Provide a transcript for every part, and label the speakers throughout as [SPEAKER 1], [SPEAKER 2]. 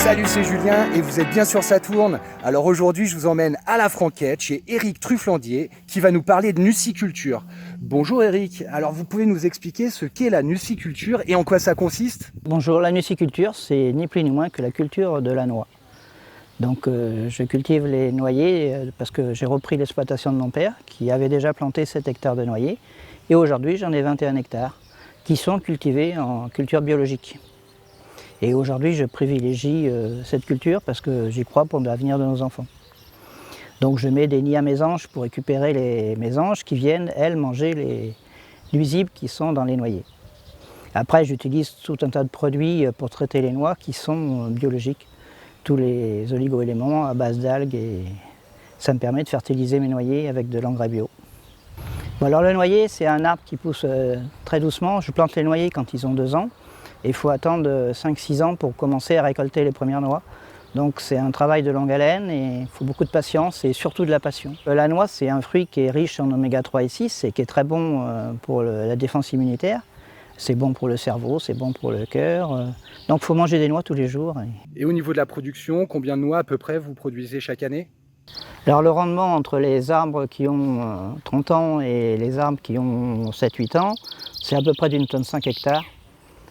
[SPEAKER 1] Salut, c'est Julien et vous êtes bien sur Ça tourne. Alors aujourd'hui, je vous emmène à la Franquette chez Éric Trufflandier qui va nous parler de nuciculture. Bonjour Éric, alors vous pouvez nous expliquer ce qu'est la nuciculture et en quoi ça consiste?
[SPEAKER 2] Bonjour, la nuciculture, c'est ni plus ni moins que la culture de la noix. Donc je cultive les noyers parce que j'ai repris l'exploitation de mon père qui avait déjà planté 7 hectares de noyers et aujourd'hui j'en ai 21 hectares qui sont cultivés en culture biologique. Et aujourd'hui je privilégie cette culture parce que j'y crois pour l'avenir de nos enfants. Donc je mets des nids à mésanges pour récupérer les mésanges qui viennent, elles, manger les nuisibles qui sont dans les noyers. Après j'utilise tout un tas de produits pour traiter les noix qui sont biologiques. Tous les oligo-éléments à base d'algues et ça me permet de fertiliser mes noyers avec de l'engrais bio. Bon, alors le noyer c'est un arbre qui pousse très doucement. Je plante les noyers quand ils ont 2 ans et il faut attendre 5-6 ans pour commencer à récolter les premières noix. Donc c'est un travail de longue haleine et il faut beaucoup de patience et surtout de la passion. La noix c'est un fruit qui est riche en oméga 3 et 6 et qui est très bon pour la défense immunitaire. C'est bon pour le cerveau, c'est bon pour le cœur. Donc il faut manger des noix tous les jours.
[SPEAKER 1] Et au niveau de la production, combien de noix à peu près vous produisez chaque année?
[SPEAKER 2] Alors le rendement entre les arbres qui ont 30 ans et les arbres qui ont 7-8 ans, c'est à peu près d'une tonne 5 hectares.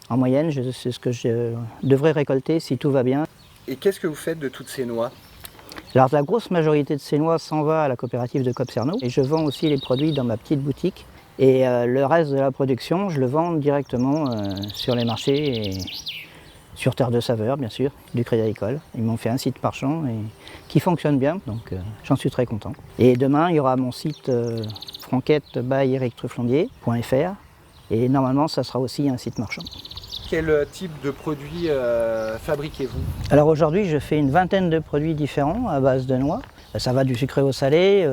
[SPEAKER 2] En moyenne, c'est ce que je devrais récolter si tout va bien.
[SPEAKER 1] Et qu'est-ce que vous faites de toutes ces noix?
[SPEAKER 2] Alors la grosse majorité de ces noix s'en va à la coopérative de Copserno et je vends aussi les produits dans ma petite boutique. Et le reste de la production, je le vends directement sur les marchés et sur Terre de Saveur, bien sûr, du Crédit Agricole. Ils m'ont fait un site marchand et qui fonctionne bien, donc j'en suis très content. Et demain, il y aura mon site franquette-by-erictrufflandier.fr et normalement, ça sera aussi un site marchand.
[SPEAKER 1] Quel type de produits fabriquez-vous?
[SPEAKER 2] Alors aujourd'hui, je fais une vingtaine de produits différents à base de noix. Ça va du sucré au salé,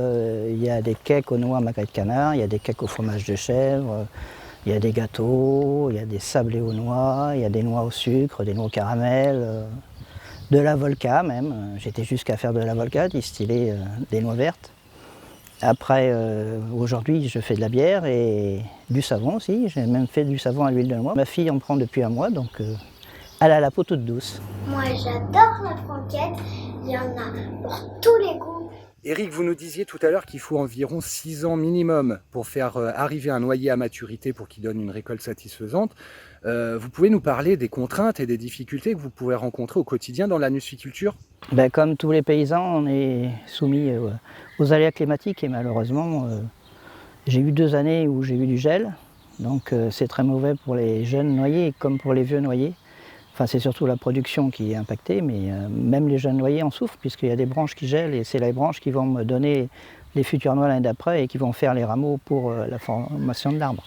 [SPEAKER 2] il y a des cakes aux noix à macaille de canard, il y a des cakes au fromage de chèvre, il y a des gâteaux, il y a des sablés aux noix, il y a des noix au sucre, des noix au caramel, de la volca même. J'étais jusqu'à faire de la volca, distiller des noix vertes. Après, aujourd'hui, je fais de la bière et du savon aussi. J'ai même fait du savon à l'huile de noix. Ma fille en prend depuis un mois, donc elle a la peau toute douce.
[SPEAKER 3] Moi, j'adore la franquette. Il y en a pour tous les goûts.
[SPEAKER 1] Éric, vous nous disiez tout à l'heure qu'il faut environ 6 ans minimum pour faire arriver un noyer à maturité pour qu'il donne une récolte satisfaisante. Vous pouvez nous parler des contraintes et des difficultés que vous pouvez rencontrer au quotidien dans la nuciculture?
[SPEAKER 2] Ben, comme tous les paysans, on est soumis aux aléas climatiques et malheureusement, j'ai eu 2 années où j'ai eu du gel. Donc c'est très mauvais pour les jeunes noyers comme pour les vieux noyers. Enfin, c'est surtout la production qui est impactée, mais même les jeunes noyers en souffrent puisqu'il y a des branches qui gèlent et c'est les branches qui vont me donner les futures noix l'année d'après et qui vont faire les rameaux pour la formation de l'arbre.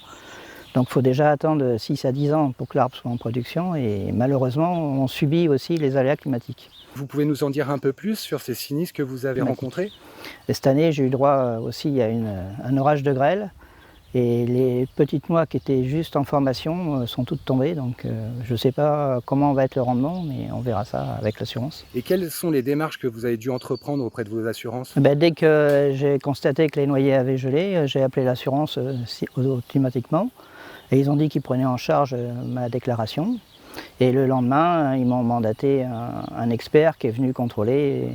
[SPEAKER 2] Donc il faut déjà attendre 6 à 10 ans pour que l'arbre soit en production et malheureusement on subit aussi les aléas climatiques.
[SPEAKER 1] Vous pouvez nous en dire un peu plus sur ces sinistres que vous avez rencontrés?
[SPEAKER 2] Et cette année j'ai eu droit aussi à un orage de grêle. Et les petites noix qui étaient juste en formation sont toutes tombées, donc je ne sais pas comment va être le rendement, mais on verra ça avec l'assurance.
[SPEAKER 1] Et quelles sont les démarches que vous avez dû entreprendre auprès de vos assurances?
[SPEAKER 2] Dès que j'ai constaté que les noyers avaient gelé, j'ai appelé l'assurance automatiquement, et ils ont dit qu'ils prenaient en charge ma déclaration. Et le lendemain, ils m'ont mandaté un expert qui est venu contrôler,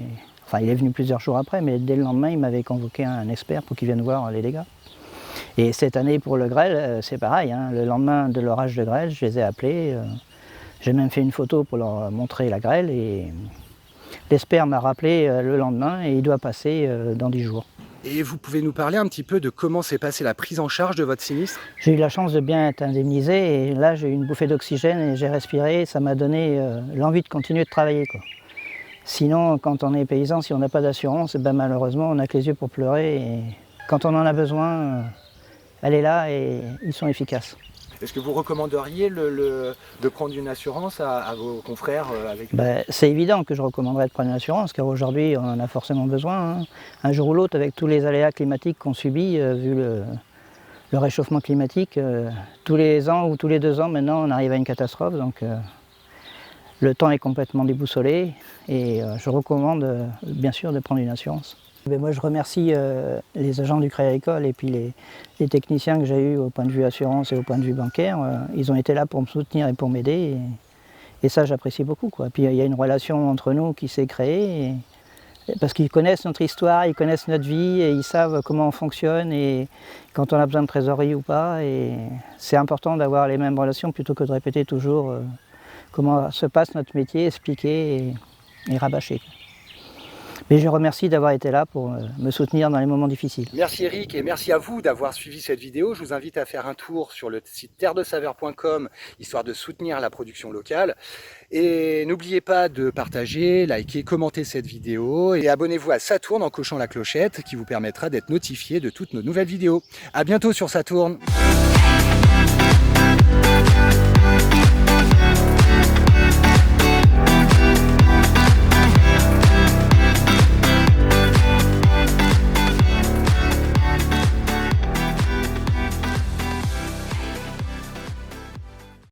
[SPEAKER 2] enfin il est venu plusieurs jours après, mais dès le lendemain, il m'avait convoqué un expert pour qu'il vienne voir les dégâts. Et cette année pour le grêle, c'est pareil, hein. Le lendemain de l'orage de grêle, je les ai appelés, j'ai même fait une photo pour leur montrer la grêle et l'expert m'a rappelé le lendemain et il doit passer dans 10 jours.
[SPEAKER 1] Et vous pouvez nous parler un petit peu de comment s'est passée la prise en charge de votre sinistre?
[SPEAKER 2] J'ai eu la chance de bien être indemnisé et là j'ai eu une bouffée d'oxygène et j'ai respiré, ça m'a donné l'envie de continuer de travailler, quoi. Sinon, quand on est paysan, si on n'a pas d'assurance, malheureusement on n'a que les yeux pour pleurer et quand on en a besoin, elle est là et ils sont efficaces.
[SPEAKER 1] Est-ce que vous recommanderiez de prendre une assurance à vos confrères avec...
[SPEAKER 2] C'est évident que je recommanderais de prendre une assurance car aujourd'hui on en a forcément besoin. Hein. Un jour ou l'autre, avec tous les aléas climatiques qu'on subit, vu le réchauffement climatique, tous les ans ou tous les 2 ans maintenant on arrive à une catastrophe. Donc le temps est complètement déboussolé et je recommande bien sûr de prendre une assurance. Moi, je remercie les agents du Crédit Agricole et puis les techniciens que j'ai eus au point de vue assurance et au point de vue bancaire. Ils ont été là pour me soutenir et pour m'aider. Et ça, j'apprécie beaucoup, quoi. Puis il y a une relation entre nous qui s'est créée, parce qu'ils connaissent notre histoire, ils connaissent notre vie, et ils savent comment on fonctionne, et quand on a besoin de trésorerie ou pas. Et c'est important d'avoir les mêmes relations plutôt que de répéter toujours comment se passe notre métier, expliquer et rabâcher. Mais je remercie d'avoir été là pour me soutenir dans les moments difficiles.
[SPEAKER 1] Merci Eric et merci à vous d'avoir suivi cette vidéo. Je vous invite à faire un tour sur le site terredesaveur.com histoire de soutenir la production locale. Et n'oubliez pas de partager, liker, commenter cette vidéo et abonnez-vous à Saturne en cochant la clochette qui vous permettra d'être notifié de toutes nos nouvelles vidéos. À bientôt sur Saturne.